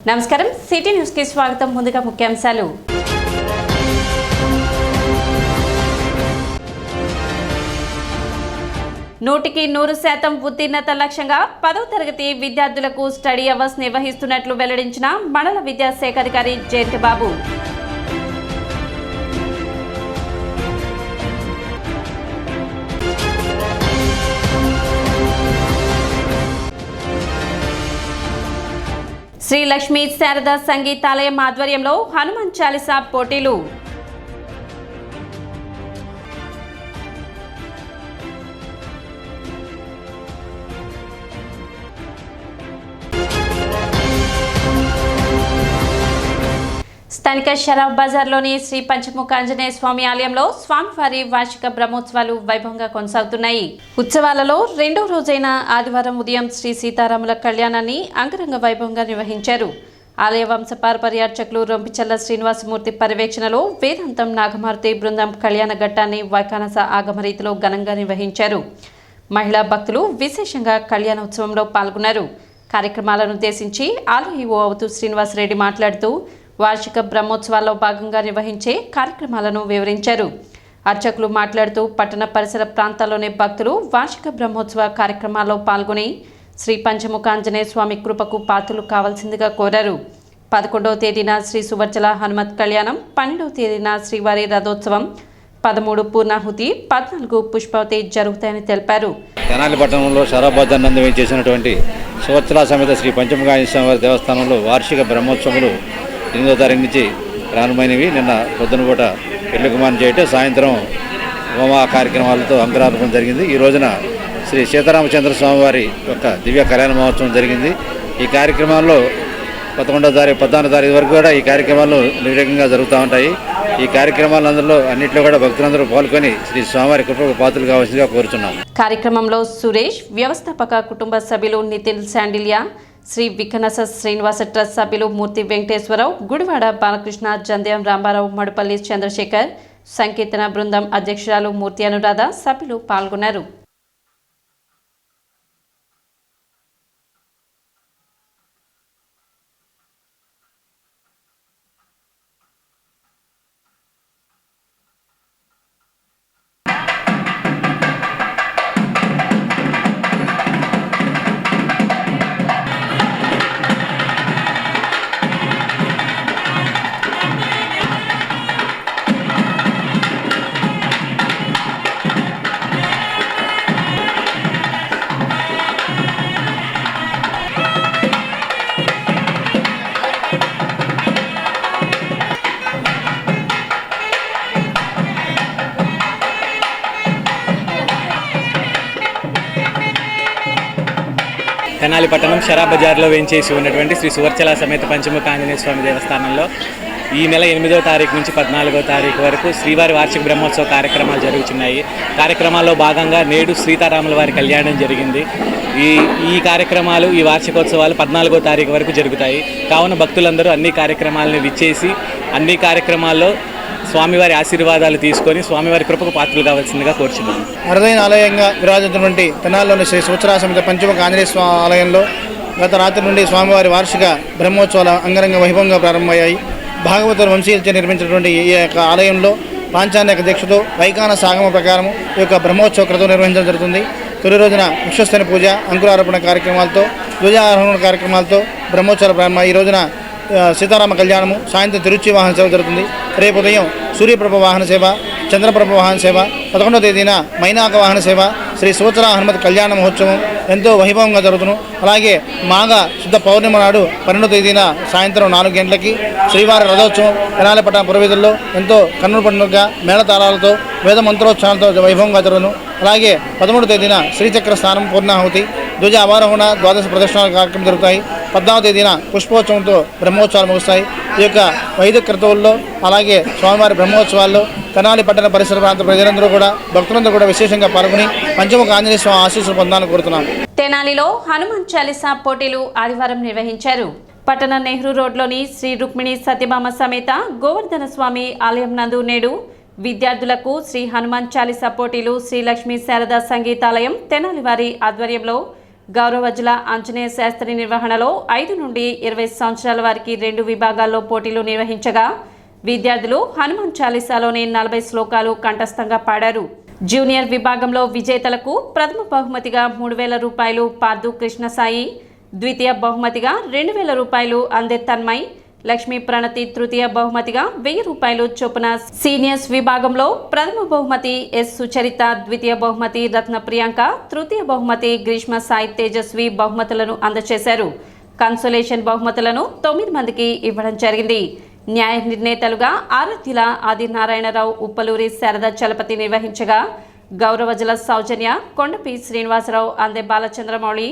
నమస్కారం city news కి స్వాగతం. ముందుగా ముఖ్యాంశాలు. నూటికి 100% ఉత్తీర్ణత లక్ష్యంగా 10వ తరగతి విద్యార్థులకు స్టడీ అవర్స్ నిర్వహిస్తున్నట్లు వెల్లడించిన మండల విద్యాశాఖ అధికారి జయంతి బాబు. శ్రీ లక్ష్మీ శారదా సంగీతాలయం ఆధ్వర్యంలో హనుమాన్ చాలీసా పోటీలు. స్థానిక షరాఫ్ బజార్లోని శ్రీ పంచముఖ ఆంజనేయ స్వామి ఆలయంలో స్వామివారి వార్షిక బ్రహ్మోత్సవాలు వైభవంగా కొనసాగుతున్నాయి. ఉత్సవాలలో రెండో రోజైన ఆదివారం ఉదయం శ్రీ సీతారాముల కళ్యాణాన్ని అంగరంగ వైభవంగా నిర్వహించారు. ఆలయ వంశపారపర్యార్చకులు రొంపిచల్ల శ్రీనివాసమూర్తి పర్యవేక్షణలో వేదాంతం నాగమారుతి బృందం కళ్యాణ ఘట్టాన్ని వైఖానస ఆగమరీతిలో ఘనంగా నిర్వహించారు. మహిళా భక్తులు విశేషంగా కళ్యాణోత్సవంలో పాల్గొన్నారు. కార్యక్రమాలను ఉద్దేశించి ఆలయ ఈవో అవతు శ్రీనివాసరెడ్డి మాట్లాడుతూ వార్షిక బ్రహ్మోత్సవాల్లో భాగంగా నిర్వహించే కార్యక్రమాలను వివరించారు. అర్చకులు మాట్లాడుతూ పట్టణ పరిసర ప్రాంతాల్లోని భక్తులు వార్షిక బ్రహ్మోత్సవ కార్యక్రమాల్లో పాల్గొని శ్రీ పంచముఖ ఆంజనేయ స్వామి కృపకు పాత్రలు కావాల్సిందిగా కోరారు. 11వ తేదీన శ్రీ సువర్చల హనుమత్ కళ్యాణం, 12వ తేదీన శ్రీవారి రథోత్సవం, 13 పూర్ణాహుతి, 14 పుష్పావతి జరుగుతాయని తెలిపారు. తెనాలి పట్టణంలో షరాఫ్ బజార్ నందు వేయించేసినటువంటి సువర్చల సమేత శ్రీ పంచముఖ ఆంజనేయ స్వామి దేవస్థానంలో వార్షిక బ్రహ్మోత్సవాలు 8వ తారీఖు నుంచి ప్రారంభమైనవి. నిన్న పొద్దున పూట పెళ్లి కుమారం చేయటం, సాయంత్రం హోమ కార్యక్రమాలతో అంకురార్పణ జరిగింది. ఈ రోజున శ్రీ సీతారామచంద్ర స్వామి వారి యొక్క దివ్య కళ్యాణ మహోత్సవం జరిగింది. ఈ కార్యక్రమాల్లో 11వ తారీఖు 14వ తారీఖు వరకు కూడా ఈ కార్యక్రమాలు నిర్విఘ్నంగా జరుగుతూ ఉంటాయి. ఈ కార్యక్రమాలందరిలో అన్నింటిలో కూడా భక్తులందరూ పాల్గొని శ్రీ స్వామివారి కృపకు పాత్రలు కావాల్సిందిగా కోరుచున్నాం. కార్యక్రమంలో సురేష్, వ్యవస్థాపక కుటుంబ సభ్యులు నితిన్ శాండిలియా, శ్రీ వికనస శ్రీనివాస ట్రస్ట్ సభ్యులు మూర్తి వెంకటేశ్వరరావు, గుడివాడ బాలకృష్ణ, జంధ్యం రాంబారావు, మడుపల్లి చంద్రశేఖర్, సంకీర్తన బృందం అధ్యక్షురాలు మూర్తి అనురాధ సభ్యులు పాల్గొన్నారు. తెనాలి పట్టణం షరాఫ్ బజార్లో వేయించేసి ఉన్నటువంటి శ్రీ సువర్చల సమేత పంచముఖ ఆంజనేయ స్వామి దేవస్థానంలో ఈ నెల 8వ తారీఖు నుంచి 14వ తారీఖు వరకు శ్రీవారి వార్షిక బ్రహ్మోత్సవ కార్యక్రమాలు జరుగుతున్నాయి. కార్యక్రమాల్లో భాగంగా నేడు సీతారాముల వారి కళ్యాణం జరిగింది. ఈ కార్యక్రమాలు, ఈ వార్షికోత్సవాలు 14వ తారీఖు వరకు జరుగుతాయి. కావున భక్తులందరూ అన్ని కార్యక్రమాలను విచ్చేసి అన్ని కార్యక్రమాల్లో స్వామివారి ఆశీర్వాదాలు తీసుకొని స్వామివారి కృపకు పాత్రలు కావాల్సిందిగా కోరుచున్నాను. అరుదైన ఆలయంగా విరాజిస్తున్నటువంటి తెనాలిలోని శ్రీ సువర్చల సమేత పంచముఖ ఆంజనేయ స్వామి ఆలయంలో గత రాత్రి నుండి స్వామివారి వార్షిక బ్రహ్మోత్సవాలు అంగరంగ వైభవంగా ప్రారంభమయ్యాయి. భాగవతుల వంశీయులచే నిర్మించినటువంటి ఈ యొక్క ఆలయంలో పాంచాన్యక దీక్షతో వైఖానస ఆగమ ప్రకారం ఈ యొక్క బ్రహ్మోత్సవ క్రతువు నిర్వహించడం జరుగుతుంది. తొలి రోజున విశ్వస్తని పూజ, అంకురార్పణ కార్యక్రమాలతో, ధ్వజారోహణ కార్యక్రమాలతో బ్రహ్మోత్సవాలు ప్రారంభం. ఈ రోజున సీతారామ కళ్యాణము, సాయంత్రం తిరుచి వాహన సేవ జరుగుతుంది. రేపు ఉదయం సూర్యప్రభ వాహన సేవ, చంద్రప్రభ వాహన సేవ, 11వ తేదీన మైనాక వాహన సేవ, శ్రీ సువర్చల హనుమత్ కళ్యాణ మహోత్సవం ఎంతో వైభవంగా జరుగుతును. అలాగే మాఘ శుద్ధ పౌర్ణిమ నాడు 12వ తేదీన సాయంత్రం 4 గంటలకి శ్రీవారి రథోత్సవం తెనాలి పట్టణ పురవీధుల్లో ఎంతో కన్నుల పండుగగా మేళతాళాలతో వేద మంత్రోత్సవాలతో వైభవంగా జరుగును. అలాగే 13వ తేదీన శ్రీచక్ర స్నానం, పూర్ణాహుతి, ధ్వజ అవారోహణ, ద్వాదశ ప్రదర్శనాల కార్యక్రమం జరుగుతాయి. 14వ తేదీన పుష్పోత్సవంతో బ్రహ్మోత్సవాలు ముగుస్తాయి. ఈ యొక్క వైదిక క్రతువుల్లో అలాగే స్వామివారి బ్రహ్మోత్సవాల్లో తెనాలి పట్టణ పరిసర ప్రాంత ప్రజలందరూ కూడా భక్తులందరూ కూడా విశేషంగా పాల్గొని పంచముఖ ఆంజనేయ స్వామి ఆశీస్సులు పొందాలని కోరుతున్నాం. తెనాలిలో హనుమాన్ చాలీసా పోటీలు ఆదివారం నిర్వహించారు. పట్టణ నెహ్రూ రోడ్లోని శ్రీ రుక్మిణి సత్యభామ సమేత గోవర్ధన స్వామి ఆలయం నందు నేడు విద్యార్థులకు శ్రీ హనుమాన్ చాలీసా పోటీలు శ్రీ లక్ష్మీ శారదా సంగీతాలయం తెనాలి వారి ఆధ్వర్యంలో గౌరవజ్జుల ఆంజనేయ శాస్త్రి నిర్వహణలో 5 నుండి 20 సంవత్సరాల వారికి 2 విభాగాల్లో పోటీలు నిర్వహించగా విద్యార్థులు హనుమాన్ చాలీసాలోని 40 శ్లోకాలు కంఠస్థంగా పాడారు. జూనియర్ విభాగంలో విజేతలకు ప్రథమ బహుమతిగా 3,000 రూపాయలు పార్దు కృష్ణసాయి, ద్వితీయ బహుమతిగా 2,000 రూపాయలు అందే తన్మయ్, లక్ష్మీ ప్రణతి తృతీయ బహుమతిగా 1,000 రూపాయలు చొప్పున, సీనియర్స్ విభాగంలో ప్రథమ బహుమతి ఎస్ సుచరిత, ద్వితీయ బహుమతి రత్న ప్రియాంక, తృతీయ బహుమతి గ్రీష్మ సాయి తేజస్వి బహుమతులను అందజేశారు. కన్సోలేషన్ బహుమతులను 9 మందికి ఇవ్వడం జరిగింది. న్యాయ నిర్ణేతలుగా ఆరాధ్యుల ఆదినారాయణరావు, ఉప్పలూరి శారద చలపతి నిర్వహించగా గౌరవజ్జుల సౌజన్య, కొండపి శ్రీనివాసరావు, అందే బాలచంద్రమౌళి,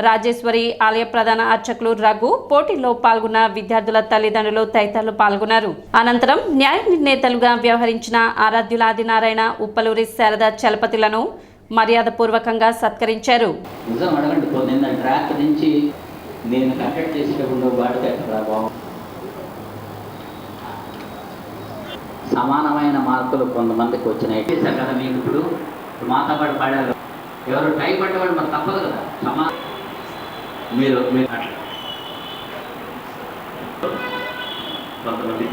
రాజేశ్వరి, ఆలయ ప్రధాన అర్చకులు రఘు, పోటీల్లో పాల్గొన్న విద్యార్థుల తల్లిదండ్రులు తదితరులు పాల్గొన్నారు. అనంతరం న్యాయ నిర్ణేతలుగా వ్యవహరించిన ఆరాధ్యుల ఆదినారాయణ, ఉప్పలూరి శారద చలపతులను మర్యాదపూర్వకంగా సత్కరించారు. సమానమైన మార్కులు కొంతమందికి వచ్చినాయి కదా. మీకు ఇప్పుడు మాతో పాటు పాడారు, ఎవరు టై పట్టేవాళ్ళు మరి తప్పదు కదా. మీరు కొంతమంది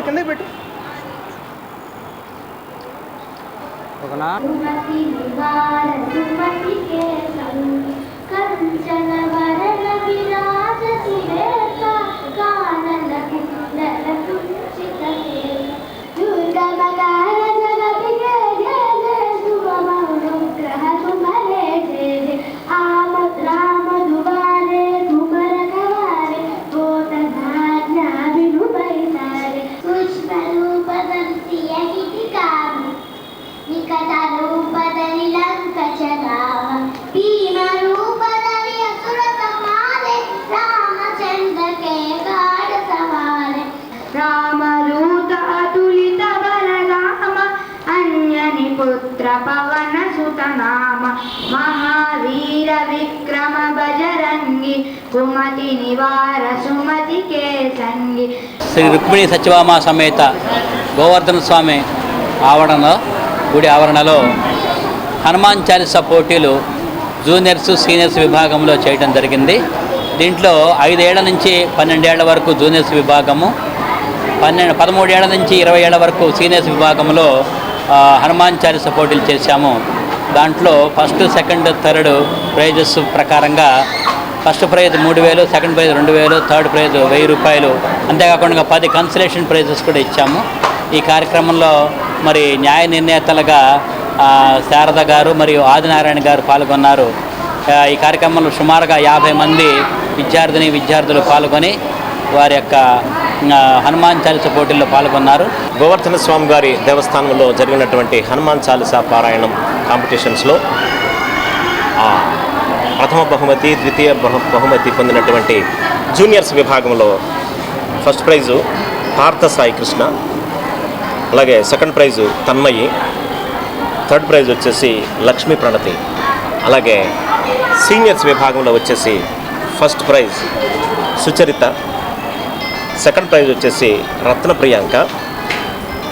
కింద పెట్టు. పవన సుతనామ మహావీర విక్రమ బజరంగి కుమతి నివార సుమతి కేసంగి. శ్రీ రుక్మిణి సత్యభామ సమేత గోవర్ధన స్వామి గుడి ఆవరణలో హనుమాన్ చాలీసా పోటీలు జూనియర్స్ సీనియర్స్ విభాగంలో చేయడం జరిగింది. దీంట్లో 5 ఏళ్ల నుంచి 12 ఏళ్ల వరకు జూనియర్స్ విభాగము, 13 ఏళ్ల నుంచి 20 ఏళ్ల వరకు సీనియర్స్ విభాగంలో హనుమాన్ చాలీసా పోటీలు చేశాము. దాంట్లో ఫస్ట్, సెకండ్, థర్డ్ ప్రైజెస్ ప్రకారంగా first prize 3,000, second prize 2,000, third prize 1,000 రూపాయలు, అంతేకాకుండా 10 కన్సలేషన్ ప్రైజెస్ కూడా ఇచ్చాము. ఈ కార్యక్రమంలో మరి న్యాయ నిర్ణేతలుగా శారద గారు మరియు ఆదినారాయణ గారు పాల్గొన్నారు. ఈ కార్యక్రమంలో సుమారుగా 50 మంది విద్యార్థులు పాల్గొని వారి యొక్క హనుమాన్ చాలీసా పోటీల్లో పాల్గొన్నారు. గోవర్ధన స్వామి వారి దేవస్థానంలో జరిగినటువంటి హనుమాన్ చాలీసా పారాయణం కాంపిటీషన్స్లో ప్రథమ బహుమతి, ద్వితీయ బహుమతి పొందినటువంటి జూనియర్స్ విభాగంలో ఫస్ట్ ప్రైజు పార్థ సాయి కృష్ణ, అలాగే second prize Tanmayi, third prize వచ్చేసి లక్ష్మీ ప్రణతి, అలాగే సీనియర్స్ విభాగంలో వచ్చేసి first prize Sucharitha, second prize వచ్చేసి రత్న ప్రియాంక,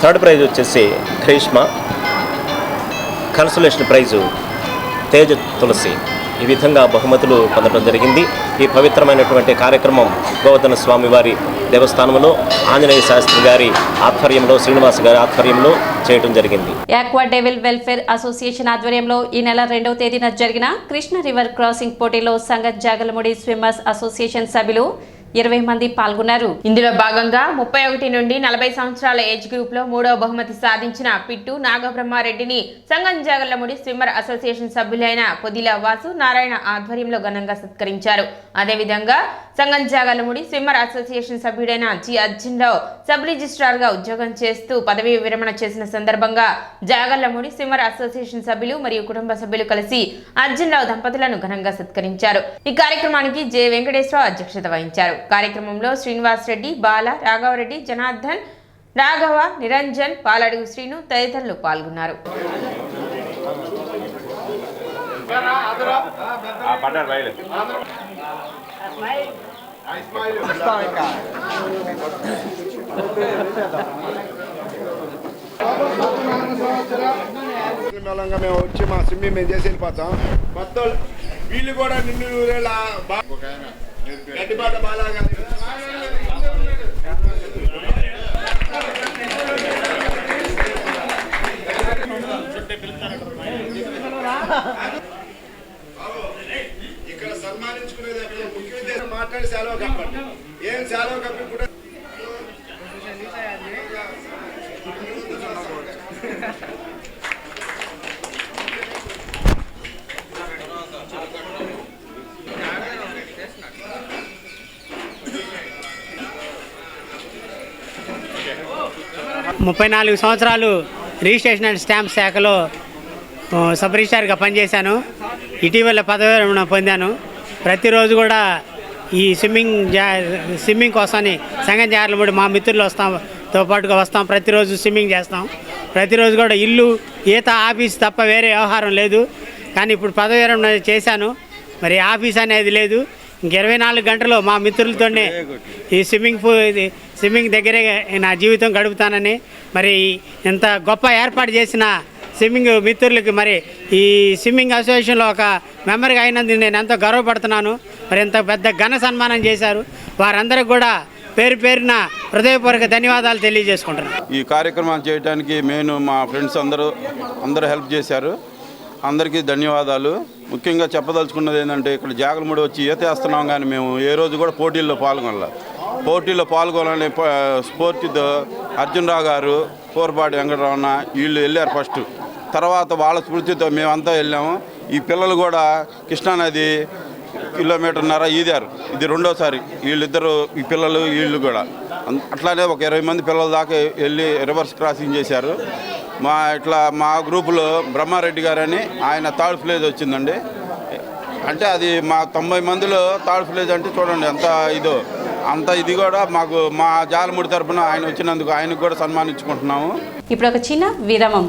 థర్డ్ ప్రైజ్ వచ్చేసి గ్రీష్మ, కన్సోలేషన్ ప్రైజు తేజ తులసి. ఈ విధంగా బహుమతులు పొందడం జరిగింది. ఈ పవిత్రమైనటువంటి కార్యక్రమం గోవర్ధన స్వామి వారి దేవస్థానంలో ఆంజనేయ శాస్త్రి గారి ఆధ్వర్యంలో, శ్రీనివాస్ గారి ఆధ్వర్యంలో చేయడం జరిగింది. ఆక్వా డెవిల్ వెల్ఫేర్ అసోసియేషన్ ఆధ్వర్యంలో ఈ నెల 2వ తేదీన జరిగిన కృష్ణ రివర్ క్రాసింగ్ పోటీలో సంగత్ జాగలముడి స్విమ్మర్స్ అసోసియేషన్ సభ్యులు 20 మంది పాల్గొన్నారు. ఇందులో భాగంగా 31 నుండి 40 సంవత్సరాల ఏజ్ గ్రూప్ లో 3వ బహుమతి సాధించిన పిట్టు నాగబ్రహ్మారెడ్డిని సంగం జాగలముడి స్విమ్మర్ అసోసియేషన్ సభ్యులైన పొదిల వాసు నారాయణ ఆధ్వర్యంలో ఘనంగా సత్కరించారు. అదేవిధంగా సంగం జాగలముడి స్విమ్మర్ అసోసియేషన్ సభ్యుడైన జి అర్జున్రావు సబ్ రిజిస్ట్రార్ గా ఉద్యోగం చేస్తూ పదవీ విరమణ చేసిన సందర్భంగా జాగలముడి స్విమ్మర్ అసోసియేషన్ సభ్యులు మరియు కుటుంబ సభ్యులు కలిసి అర్జున్రావు దంపతులను ఘనంగా సత్కరించారు. ఈ కార్యక్రమానికి జె వెంకటేశ్వరరావు అధ్యక్షత వహించారు. కార్యక్రమంలో శ్రీనివాస్ రెడ్డి, బాల, రాఘవరెడ్డి, జనార్దన్, రాఘవ, నిరంజన్, పాలడుగు శ్రీను తదితరులు పాల్గొన్నారు. మూలంగా మేము వచ్చి మా స్విమ్మింగ్ మేము చేసి వెళ్ళిపోతాం. మొత్తం వీళ్ళు కూడా నిన్ను గడ్డిపాట బాలాగా ఇక్కడ సన్మానించుకునేది ముఖ్య మాట్లాడి సెలవు కప్పండి. ఏం సెలవు కప్పి కూడా 34 సంవత్సరాలు రిజిస్ట్రేషన్ అండ్ స్టాంప్ శాఖలో సబ్ రిజిస్ట్రార్గా పనిచేశాను. ఇటీవల పదవి విరమణ పొందాను. ప్రతిరోజు కూడా ఈ స్విమ్మింగ్ కోసమని సంగం జార్లమూడి మా మిత్రులు వస్తాంతో పాటుగా వస్తాం. ప్రతిరోజు స్విమ్మింగ్ చేస్తాం. ప్రతిరోజు కూడా ఇల్లు ఈత ఆఫీస్ తప్ప వేరే వ్యవహారం లేదు. కానీ ఇప్పుడు పదవి విరమణ చేశాను. మరి ఆఫీస్ అనేది లేదు. ఇంక 24 గంటలు మా మిత్రులతోనే ఈ స్విమ్మింగ్ దగ్గరే నా జీవితం గడుపుతానని, మరి ఇంత గొప్ప ఏర్పాటు చేసిన స్విమ్మింగ్ మిత్రులకి, మరి ఈ స్విమ్మింగ్ అసోసియేషన్లో ఒక మెంబర్గా అయినందుకు నేను ఎంతో గర్వపడుతున్నాను. మరి ఇంత పెద్ద ఘన సన్మానం చేశారు. వారందరికీ కూడా పేరు పేరున హృదయపూర్వక ధన్యవాదాలు తెలియజేసుకుంటున్నాను. ఈ కార్యక్రమాలు చేయడానికి నేను మా ఫ్రెండ్స్ అందరూ హెల్ప్ చేశారు. అందరికీ ధన్యవాదాలు. ముఖ్యంగా చెప్పదలుచుకున్నది ఏంటంటే, ఇక్కడ జాగలమూడి వచ్చి ఈత వేస్తున్నాం, కానీ మేము ఏ రోజు కూడా పోటీల్లో పాల్గొనాలని స్ఫూర్తితో అర్జున్ రావు గారు, కోరపాటి వెంకటరమణ వీళ్ళు వెళ్ళారు ఫస్ట్. తర్వాత వాళ్ళ స్ఫూర్తితో మేమంతా వెళ్ళాము. ఈ పిల్లలు కూడా కృష్ణానది 1.5 కిలోమీటర్న్నర ఈదారు. ఇది రెండోసారి వీళ్ళిద్దరు, ఈ పిల్లలు వీళ్ళు కూడా. అట్లానే ఒక 20 మంది పిల్లల దాకా వెళ్ళి రివర్స్ క్రాసింగ్ చేశారు. మా గ్రూపులో బ్రహ్మారెడ్డి గారని ఆయన థర్డ్ ప్లేస్ వచ్చిందండి. అంటే అది మా 90 మందిలో థర్డ్ ప్లేస్ అంటే చూడండి అంత ఇది కూడా మాకు మా జాలమూడి తరఫున ఆయన వచ్చినందుకు ఆయనకు కూడా సన్మానించుకుంటున్నాము. ఇప్పుడు ఒక చిన్న విరామం.